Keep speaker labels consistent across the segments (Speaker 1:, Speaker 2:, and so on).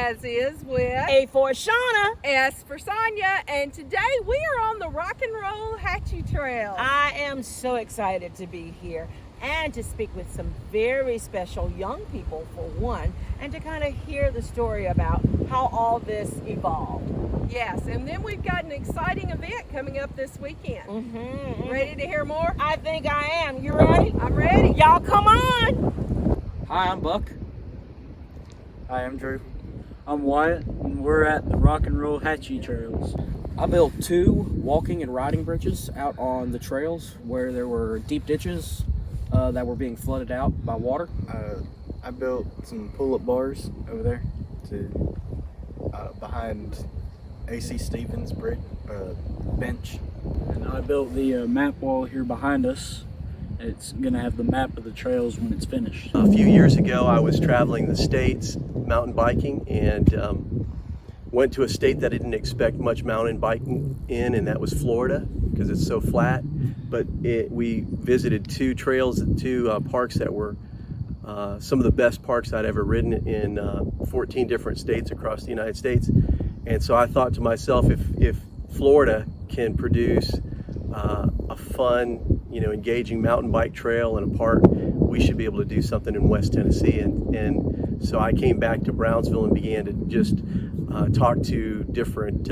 Speaker 1: as is with
Speaker 2: A for Shauna.
Speaker 1: S for Sonia, and today we are on the Rock and Roll Hatchie Trail.
Speaker 2: I am so excited to be here and to speak with some very special young people for one, and to kind of hear the story about how all this evolved.
Speaker 1: Yes, and then we've got an exciting event coming up this weekend. Ready to hear more?
Speaker 2: I think I am. You ready?
Speaker 1: I'm ready.
Speaker 2: Y'all come on.
Speaker 3: Hi, I'm Buck. Hi, I'm Drew. I'm Wyatt, and we're at the Rock and Roll Hatchie Trails.
Speaker 4: I built 2 walking and riding bridges out on the trails where there were deep ditches that were being flooded out by water.
Speaker 5: I built some pull-up bars over there to behind A.C. Stevens bridge bench.
Speaker 3: And I built the map wall here behind us. It's going to have the map of the trails when it's finished.
Speaker 6: A few years ago, I was traveling the states mountain biking and went to a state that I didn't expect much mountain biking in, and that was Florida because it's so flat. But we visited 2 trails, 2 parks that were some of the best parks I'd ever ridden in 14 different states across the United States. And so I thought to myself, if Florida can produce a fun, engaging mountain bike trail and a park, we should be able to do something in West Tennessee. And so I came back to Brownsville and began to just talk to different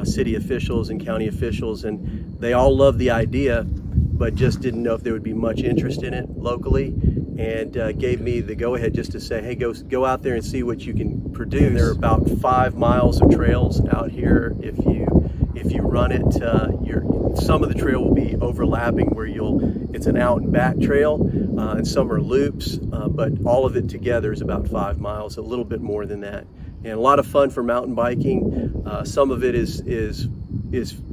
Speaker 6: city officials and county officials, and they all loved the idea, but just didn't know if there would be much interest in it locally, and gave me the go-ahead just to say, hey, go out there and see what you can produce. There are about 5 miles of trails out here. If you run it, some of the trail will be overlapping where it's an out and back trail, and some are loops, but all of it together is about 5 miles, a little bit more than that. And a lot of fun for mountain biking. Some of it is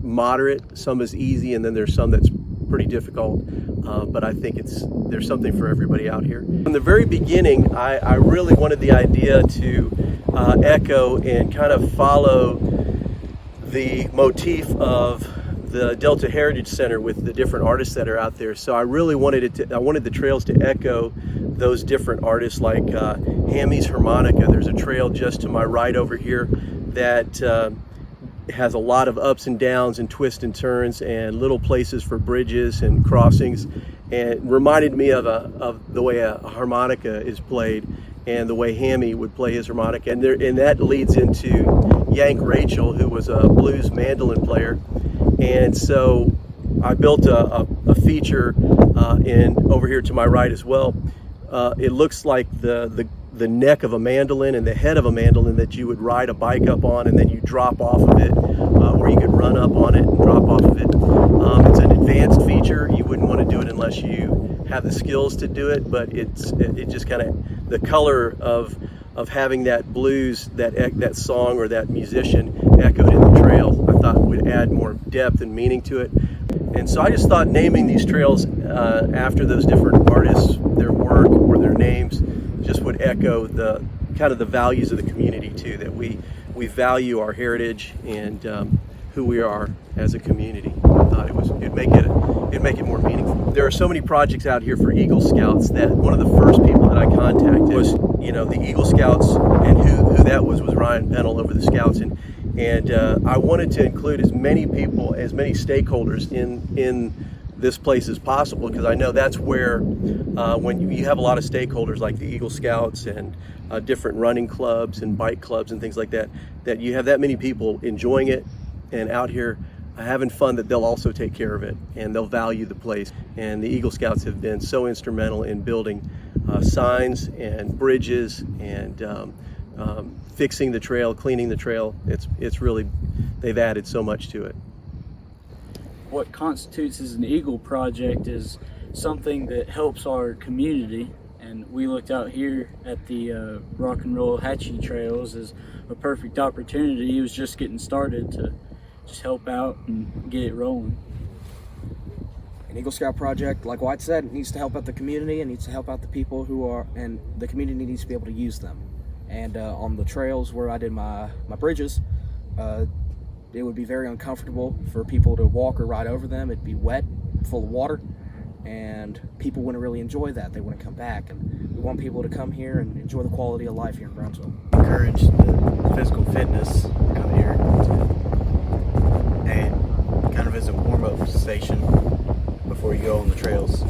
Speaker 6: moderate, some is easy, and then there's some that's pretty difficult. But I think there's something for everybody out here. From the very beginning, I really wanted the idea to echo and kind of follow the motif of the Delta Heritage Center with the different artists that are out there. So I really wanted the trails to echo those different artists, like Hammy's Harmonica. There's a trail just to my right over here that has a lot of ups and downs and twists and turns and little places for bridges and crossings, and reminded me of the way a harmonica is played and the way Hammy would play his harmonica. And that leads into Yank Rachel, who was a blues mandolin player. And so I built a feature over here to my right as well. It looks like the neck of a mandolin and the head of a mandolin that you would ride a bike up on, and then you drop off of it, or you could run up on it and drop off of it. It's an advanced feature. You wouldn't want to do it unless you have the skills to do it, but it just kind of, the color of having that blues, that song or that musician echoed in the trail, I thought would add more depth and meaning to it. And so I just thought naming these trails after those different artists, their work or their names, just would echo the kind of the values of the community too, that we value our heritage and who we are as a community. I thought it'd make it more meaningful. There are so many projects out here for Eagle Scouts that one of the first people that I contacted was, the Eagle Scouts, and who that was Ryan Pennell over the Scouts, and I wanted to include as many people, as many stakeholders in this place as possible, because I know that's where when you have a lot of stakeholders like the Eagle Scouts and different running clubs and bike clubs and things like that, that you have that many people enjoying it and out here having fun, that they'll also take care of it and they'll value the place. And the Eagle Scouts have been so instrumental in building signs and bridges and fixing the trail, cleaning the trail. It's really, they've added so much to it.
Speaker 3: What constitutes as an Eagle project is something that helps our community, and we looked out here at the Rock and Roll Hatchie Trails as a perfect opportunity. It was just getting started to just help out and get it rolling.
Speaker 4: An Eagle Scout project, like White said, needs to help out the community and needs to help out the people and the community needs to be able to use them. And on the trails where I did my bridges, it would be very uncomfortable for people to walk or ride over them. It'd be wet, full of water, and people wouldn't really enjoy that. They wouldn't come back, and we want people to come here and enjoy the quality of life here in Brownsville.
Speaker 5: Encourage the physical fitness out here, and kind of as a warm-up station before you go on the trails.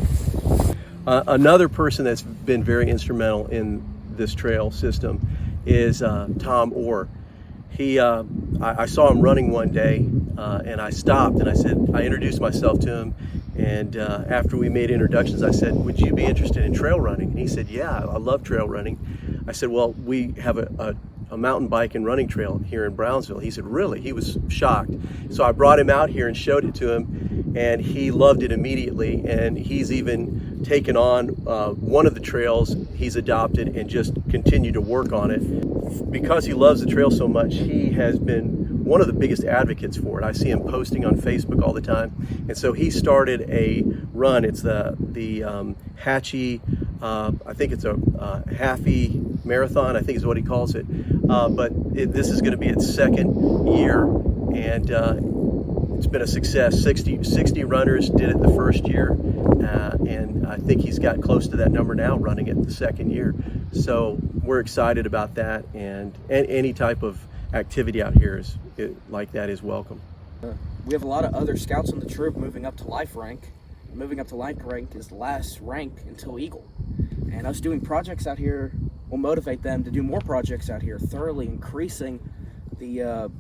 Speaker 6: Another person that's been very instrumental in this trail system is Tom Orr. I saw him running one day, and I stopped and I introduced myself to him, and after we made introductions, I said, would you be interested in trail running? And he said, yeah, I love trail running. I said, well, we have a mountain bike and running trail here in Brownsville. He said, really? He was shocked. So I brought him out here and showed it to him, and he loved it immediately, and he's even taken on one of the trails he's adopted and just continued to work on it. Because he loves the trail so much, he has been one of the biggest advocates for it. I see him posting on Facebook all the time, and so he started a run. It's the Hatchie, I think it's a halfy marathon, I think is what he calls it. But this is going to be its second year, and it's been a success. 60 runners did it the first year, and I think he's got close to that number now running it the second year. So we're excited about that, and any type of activity out here like that is welcome.
Speaker 4: We have a lot of other scouts in the troop moving up to life rank. Moving up to life rank is the last rank until Eagle. And us doing projects out here will motivate them to do more projects out here, thoroughly increasing the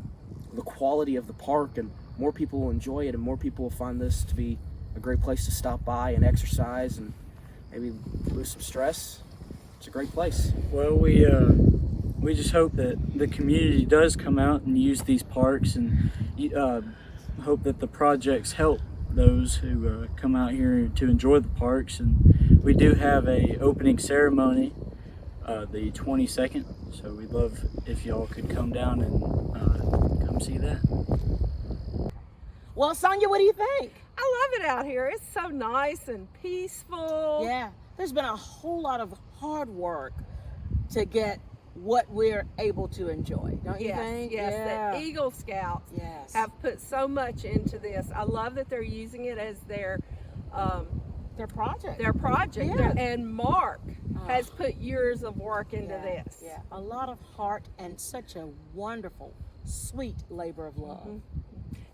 Speaker 4: quality of the park, and more people will enjoy it, and more people will find this to be a great place to stop by and exercise and maybe lose some stress. It's a great place.
Speaker 3: Well, we just hope that the community does come out and use these parks, and hope that the projects help those who come out here to enjoy the parks. And we do have a opening ceremony the 22nd, so we'd love if y'all could come down and come see that.
Speaker 2: Well, Sonia, what do you think?
Speaker 1: I love it out here. It's so nice and peaceful.
Speaker 2: Yeah, there's been a whole lot of hard work to get what we're able to enjoy, don't you think?
Speaker 1: Yes,
Speaker 2: Yeah.
Speaker 1: the Eagle Scouts
Speaker 2: Yes.
Speaker 1: have put so much into this. I love that they're using it as their
Speaker 2: project.
Speaker 1: Their
Speaker 2: Yeah.
Speaker 1: And Mark has put years of work into this.
Speaker 2: Yeah, a lot of heart and such a wonderful, sweet labor of love.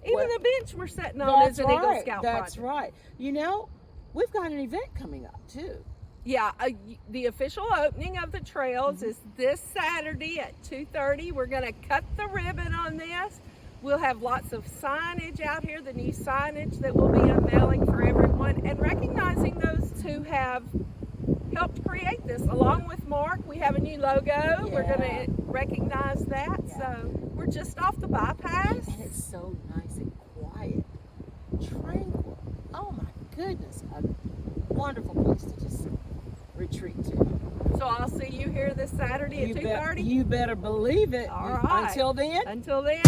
Speaker 1: Even
Speaker 2: Well,
Speaker 1: the bench we're sitting on is an Eagle Scout
Speaker 2: That's
Speaker 1: project.
Speaker 2: right. You know, we've got an event coming up too.
Speaker 1: Yeah, the official opening of the trails is this Saturday at 2:30. We're going to cut the ribbon on this. We'll have lots of signage out here, the new signage that we'll be unveiling for everyone, and recognizing those who have helped create this. Along with Mark, we have a new logo. We're going to recognize that. So we're just off the bypass.
Speaker 2: And it's so nice and quiet, tranquil. Oh my goodness, a wonderful place to just retreat to.
Speaker 1: So I'll see you here this Saturday at 2:30.
Speaker 2: You better believe it.
Speaker 1: All right.
Speaker 2: Until then.
Speaker 1: Until then.